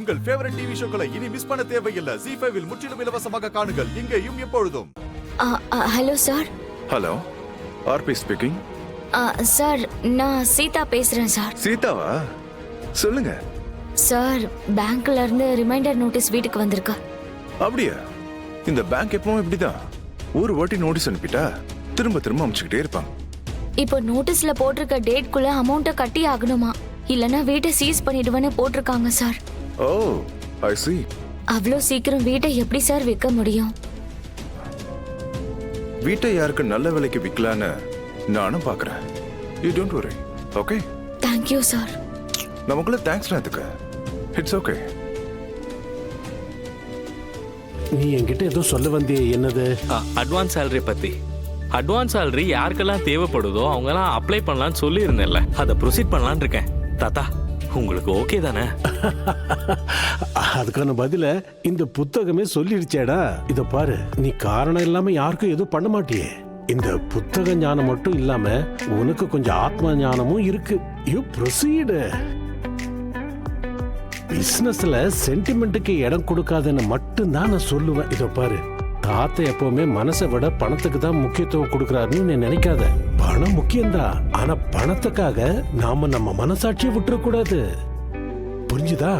உங்கள் favourite TV ஷோக்களை இனி miss பண்ண தேவையில்லை. ஜீ5 இல் முற்றிலும் இலவசமாக காணுங்கள். இங்கேயும் எப்பொழுதும். Hello sir. Hello, RP speaking. Sir, நான் சீதா பேசுறேன் சார். சீதாவா? சொல்லுங்க சார், பேங்க்ல இருந்து ரிமைண்டர் நோட்டீஸ் வீட்டுக்கு வந்திருக்கு. அப்படியா? இந்த பேங்க் எப்பவும் இப்படிதான். ஒரு வாட்டி நோட்டீஸ் அனுப்பிட்டா திரும்ப திரும்ப அனுப்பிச்சுக்கிட்டே இருப்பாங்க. இப்போ நோட்டீஸ்ல போட்டிருக்க டேட்குள்ள அமௌண்ட்டை கட்டி ஆகணுமா, இல்லனா வீட்டை சீஸ் பண்ணிடுவேன்னு போட்டிருக்காங்க சார். ஓ, ஐ see. அவ்வளோ சீக்கிரம் வீட்டை எப்படி சார் விற்க முடியும்? வீட்டை யாருக்கு நல்ல விலைக்கு விற்கலான்னு நானும் பார்க்கறேன். You don't worry, okay? Thank you sir. நமக்குள்ள தேங்க்ஸ் அதுக்கு. It's okay. நீ என்கிட்ட ஏதோ சொல்ல வந்தியே, என்னது? அட்வான்ஸ் சேலரி பத்தி. அட்வான்ஸ் சேலரி யாருக்கெல்லாம் தேவைப்படுதோ அவங்கெல்லாம் அப்ளை பண்ணலான்னு சொல்லியிருந்தேன்ல, அதை ப்ரொசீட் பண்ணலான்னு இருக்கேன். தாத்தா, உங்களுக்கு ஓகே தானே? அதுக்கான பதில இந்த புத்தகமே சொல்லிடுச்சேடா. இத பாரு, நீ காரணம் இல்லாம யாருக்கும் எதுவும் பண்ண மாட்டியே. இந்த புத்தக ஞானம் மட்டும் இல்லாம உனக்கு கொஞ்சம் ஆத்ம ஞானமும் இருக்கு. You proceed. பிசினஸ்ல சென்டிமெண்ட்டுக்கு இடம் கொடுக்காதுன்னு மட்டும்தான் நான் சொல்லுவேன். இத பாரு, தாத்தா எப்பவுமே மனசை விட பணத்துக்கு தான் முக்கியத்துவம் கொடுக்கறாருன்னு நீ நினைக்காத. பணம் முக்கியம்தான், ஆனா பணத்துக்காக நாம நம்ம மனசாட்சியை விட்டுற கூடாது. புரிஞ்சுதா?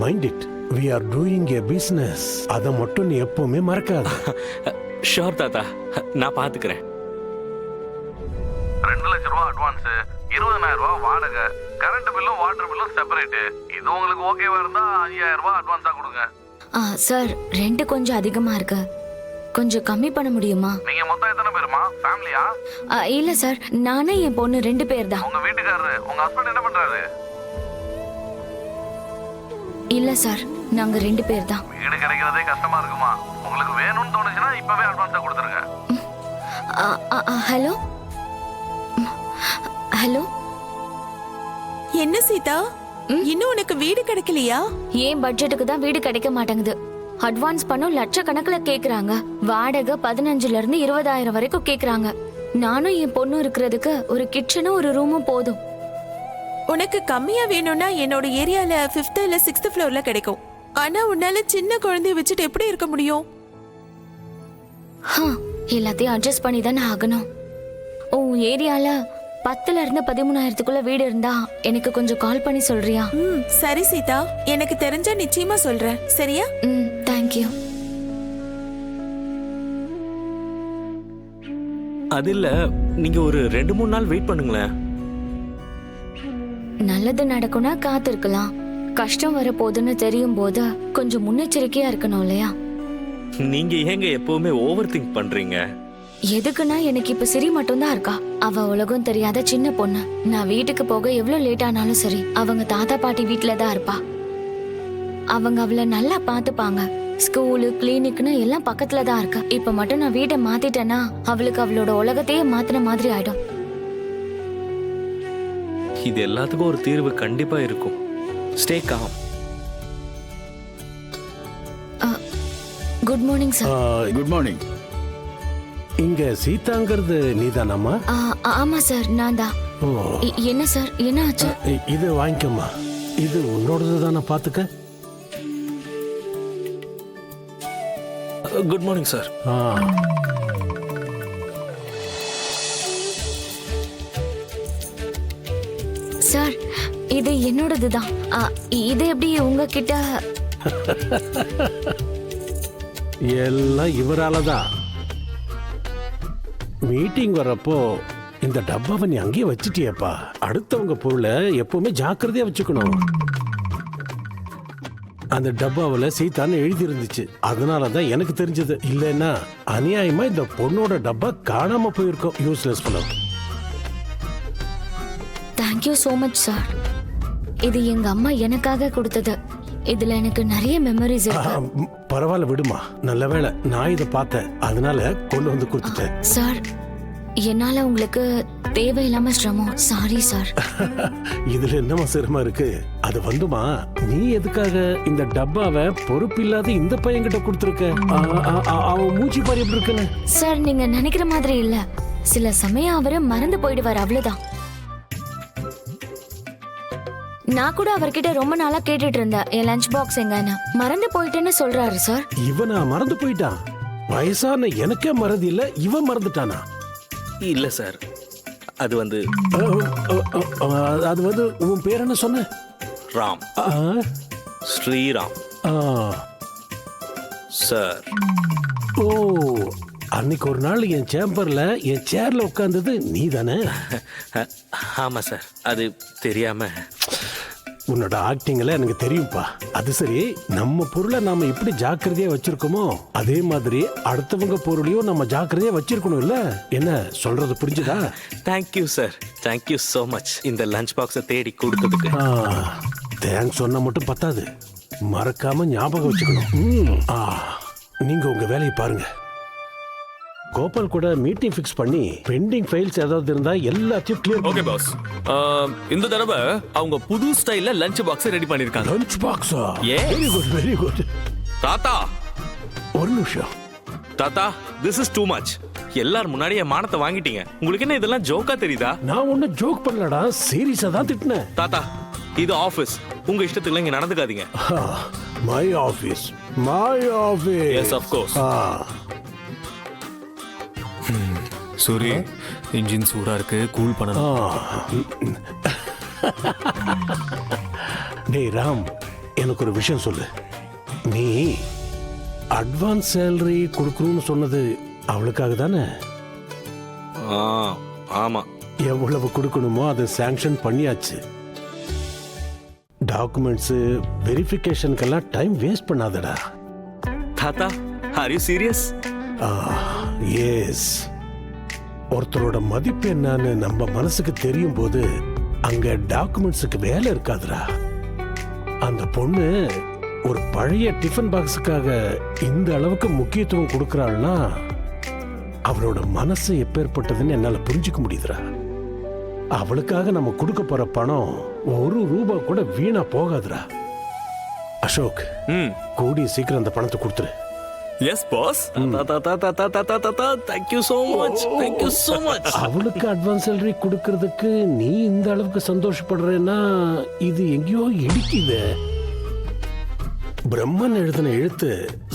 Mind it. we are doing a business. அத மட்டும் நீ எப்பவுமே மறக்காத. ஷோர் தாத்தா, நான் பாத்துக்கிறேன். 2 லட்சம் ரூபாய் அட்வான்ஸ், 20,000 ரூபாய் வாடகை, கரண்ட் பில்லும் வாட்டர் பில்லும் செப்பரேட். இது உங்களுக்கு ஓகேவா இருந்தா 5,000 ரூபாய் அட்வான்ஸா கொடுங்க. சார், ரெண்ட் கொஞ்சம் அதிகமா இருக்கு, கொஞ்சம் கம்மி பண்ண முடியுமா? நீங்க மொத்தம் எத்தனை பேருமா? ஃபேமிலியா? இல்ல சார், நானே என் பொண்ணு 2 பேர் தான். உங்க வீட்டுக்காரரு, உங்க ஹஸ்பண்ட் என்ன பண்றாரு? இல்ல சார், நாங்க 2 பேர் தான். வீடு கிடைக்கிறதே கஷ்டமா இருக்குமா? உங்களுக்கு வேணும்னு தோணுச்சுன்னா இப்பவே அட்வான்ஸா கொடுத்துருங்க. Hello hello. என்ன சீதா, இன்னும் உனக்கு வீடு கிடைக்கலையா? ஏன் பட்ஜெட்டுக்கு தான் வீடு கிடைக்க மாட்டேங்குது. அட்வான்ஸ் பணம் லட்சக்கணக்கில் கேக்குறாங்க. வாடகை 15,000 இருந்து 20,000 வரைக்கும் கேக்குறாங்க. நானும் என் பொண்ணும் இருக்கிறதுக்கு ஒரு கிச்சனும் ஒரு ரூமும் போதும். உனக்கு கம்மியா வேணும்னா என்னோட ஏரியால 5th இல்ல 6th ஃப்ளோர்ல கிடைக்கும். ஆனா உன்னால சின்ன குழந்தைய வச்சுட்டு எப்படி இருக்க முடியும்? எல்லாத்தையும் அட்ஜஸ்ட் பண்ணி தானே ஆகணும். உன் ஏரியால 10,000 இருந்து 13,000க்குள்ள வீடு இருந்தா எனக்கு கொஞ்சம் கால் பண்ணி சொல்றியா? சரி சீதா, எனக்கு தெரிஞ்சா நிச்சயமா சொல்றேன். சரியா? தேங்க்யூ. அது இல்ல, நீங்க ஒரு 2-3 நாள் வெயிட் பண்ணுங்களேன். நல்லது நடக்கும்னா காத்திருக்கலாம். கஷ்டம் வர போதுன்னு தெரியும் போது கொஞ்சம் முன்னெச்சரிக்கையா இருக்கணும் இல்லையா? நீங்க ஏங்க எப்பவுமே ஓவர் திங்க் பண்றீங்க? எதுக்குன்னா எனக்கு இப்ப சிரி மட்டும் தான் இருக்கா. அவ உலகம் தெரியாத சின்ன பொண்ணு. நான் வீட்டுக்கு போக எவ்வளவு லேட் ஆனாலும் சரி, அவங்க தாத்தா பாட்டி வீட்டுல தான் இருப்பா. அவங்க அவளை நல்லா பாத்துப்பாங்க. ஸ்கூலு, கிளினிக்னு எல்லாம் பக்கத்துல தான் இருக்கா. இப்ப மட்டும் நான் வீட்டை மாத்திட்டேன்னா அவளுக்கு அவளோட உலகத்தையே மாத்தின மாதிரி ஆயிடும். இது எல்லாத்துக்கும் ஒரு தீர்வு கண்டிப்பா இருக்கும். Stay com. Good morning sir. Good morning. இங்க சீதாங்கிறது நீதானம்மா? ஆமா சார், நான் தான். என்ன சார், என்ன ஆச்சு? இது வாங்கிக்கம்மா, இது உன்னோடது தானே, பாத்துக்க. Good morning sir. சார், இது என்னோடது தான். இது எப்படி உங்ககிட்ட? எல்லாம் இவராலதான். மீட்டிங் வரப்போ இந்த டப்பாவை நீ அங்கேயே வச்சிட்டியப்பா. அடுத்தவங்க பொருளை எப்பவுமே ஜாக்கிரதையா வச்சுக்கணும். அந்த டப்பாவில் சீதான்னு எழுதி இருந்துச்சு, அதனாலதான் எனக்கு தெரிஞ்சது. இல்லைன்னா அநியாயமா இந்த பொண்ணோட டப்பா காணாம போயிருக்கோம். யூஸ்லெஸ் பண்ண. Thank you so much sir. இது எங்க அம்மா எனக்காக கொடுத்தது. இதுல எனக்கு நிறைய மெமரிஸ் இருக்கு. பரவாயில்ல விடுமா, நல்ல வேளை நான் இதை பார்த்தேன், அதனால கொண்டு வந்து கொடுத்துட்டேன். சார், என்னால உங்களுக்கு தேவையில்லாம சிரமம். Sorry sir. இதுல என்னமா சிரமம் இருக்கு? அது வந்துமா, நீ எதுக்காக இந்த டப்பாவை பொறுப்பில்லாத இந்த பையன்கிட்ட கொடுத்துருக்க? அவன் மூச்சு பாரு எப்படி இருக்குன்னு. சார், நீங்க நினைக்கிற மாதிரி இல்ல. சில சமயம் அவரை மறந்து போயிடுவார், அவ்வளவுதான். நான் கூட அவர்கிட்ட ரொம்ப நாளா கேட்டுட்டு இருந்தேன் என் லஞ்ச் பாக்ஸ் எங்கன்னு. மறந்து போயிட்டேன்னு சொல்றாரு சார். இவனா மறந்து போயிட்டான்? வயசான எனக்கே மறதி இல்ல, இவன் மறந்துட்டானா? இல்ல சார், அது வந்து அது வந்து உன் பேர் என்ன சொன்ன? ராம், ஆ, ஸ்ரீராம் ஆ. சார். ஓ, அன்னைக்கு ஒரு நாள் என் சேம்பர்ல என் சேர்ல உட்கார்ந்தது நீ தானே? ஆமா சார், அது தெரியாம. உன்னோட ஆக்டிங்ல எனக்கு தெரியும்பா. அது சரி, நம்ம பொருளை நாம எப்படி ஜாக்கிரதையா வச்சிருக்கோமோ அதே மாதிரி அடுத்தவங்க பொருளையும் நம்ம ஜாக்கிரதையா வச்சிருக்கணும் இல்ல? என்ன சொல்றது புரிஞ்சுதா? Thank you sir, thank you so much இந்த லஞ்ச் பாக்ஸை தேடி கொடுத்ததுக்கு. தேங்க்ஸ் சொன்னா மட்டும் பத்தாது, மறக்காம ஞாபகம் வச்சுக்கணும். நீங்க உங்க வேலையை பாருங்க. கோபால் கூட மீட்டிங் ஃபிக்ஸ் பண்ணி பெண்டிங் ஃபைல்ஸ் ஏதாவது இருந்தா எல்லாத்தையும் கிளியர். Okay pass. இந்த தடவை அவங்க புது ஸ்டைல்ல லஞ்ச் பாக்ஸ் ரெடி பண்ணிருக்காங்க. லஞ்ச் பாக்ஸா? Yes. Very good, very good. தாத்தா ஒரு நிமிஷம். தாத்தா, திஸ் இஸ் டூ மச். எல்லாரும் முன்னாடி என் மானத்தை வாங்கிட்டீங்க. உங்களுக்கு என்ன இதெல்லாம் ஜோக்கா தெரியுதா? நான் ஒன்னும் ஜோக் பண்ணலடா, சீரியஸா தான் திட்டினேன். தாத்தா, இது ஆபீஸ், உங்க இஷ்டத்துக்கு இங்க நடந்துக்காதீங்க. My office, my office. Yes of course. Suri, engine சூடா இருக்கு, கூல் பண்ணணும். டேய் ராம், எனக்கு ஒரு விஷயம் சொல்லு. நீ அட்வான்ஸ் சேலரி கொடுக்கணும்னு சொன்னது அவளுக்காக தானே? ஆமா. எவ்வளவு கொடுக்கணுமோ அதை சாங்ஷன் பண்ணியாச்சு. டாக்குமெண்ட்ஸ் வெரிஃபிகேஷனுக்கெல்லாம் டைம் வேஸ்ட் பண்ணாதடா. தாத்தா, ஆர் யூ சீரியஸ்? எஸ். ஒருத்தரோட மதிப்பு என்னன்னு நம்ம மனசுக்கு தெரியும் போது அங்க டாக்குமெண்ட்ஸுக்கு வேலை இருக்காதுடா. அந்த பொண்ணு ஒரு பழைய டிஃபன் பாக்ஸுக்காக இந்த அளவுக்கு முக்கியத்துவம் கொடுக்கறாள்னா அவளோட மனசு எப்பேற்பட்டதுன்னு என்னால புரிஞ்சுக்க முடியுதுடா. அவளுக்காக நம்ம கொடுக்க போற பணம் ₹1 கூட வீணா போகாதுடா. அசோக், கூடிய சீக்கிரம் அந்த பணத்தை கொடுத்துரு. Yes boss. Thank you so much. Thank you so much. அவளுக்கு அட்வான்ஸ் சேலரி கொடுக்கிறதுக்கு நீ இந்த அளவுக்கு சந்தோஷப்படுறேன்னா இது எங்கேயோ இடிக்குது. பிரம்மன் எழுதின எழுத்து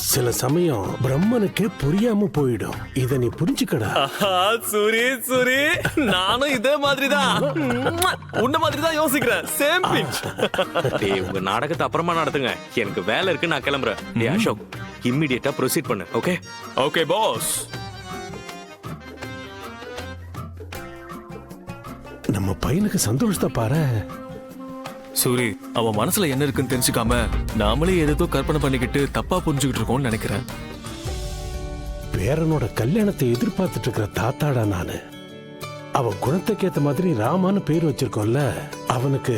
சில சமயம் பிரம்மனுக்கே புரியாம போயிடும். இத நீ புரிஞ்சுக்கடா. சூரி சூரி, நானும் இதே மாதிரி தான், உன்ன மாதிரி தான் யோசிக்கிறேன். Same pinch. டேய், உங்க நாடகத்தை அப்புறமா நடத்துங்க, எனக்கு வேலை இருக்கு, நான் கிளம்புறேன். டேய் அசோக், இம்மிடியேட்டா ப்ரொசீட் பண்ணு. ஓகே? Okay boss. நம்ம பையனுக்கு சந்தோஷத்தை பாரு. சூரி, அவன் மனசுல என்ன இருக்குன்னு தெரிஞ்சுக்காம நாமளே ஏதோ கற்பனை பண்ணிக்கிட்டு தப்பா புரிஞ்சுக்கிட்டு இருக்கோம்னு நினைக்கிறேன். பேரனோட கல்யாணத்தை எதிர்பார்த்துட்டு இருக்கிற தாத்தாடா நானு. அவன் குணத்துக்கு ஏத்த மாதிரி ராமான்னு பேர் வச்சிருக்கோம்ல, அவனுக்கு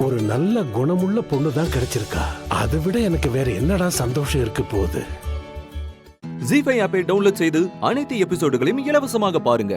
ஒரு நல்ல குணமுள்ள பொண்ணு தான் கிடைச்சிருக்கா. அதை விட எனக்கு வேற என்னடா சந்தோஷம் இருக்கு போகுது. ஜீ5 ஆப்பை டவுன்லோட் செய்து அனைத்து எபிசோடுகளையும் இலவசமாக பாருங்க.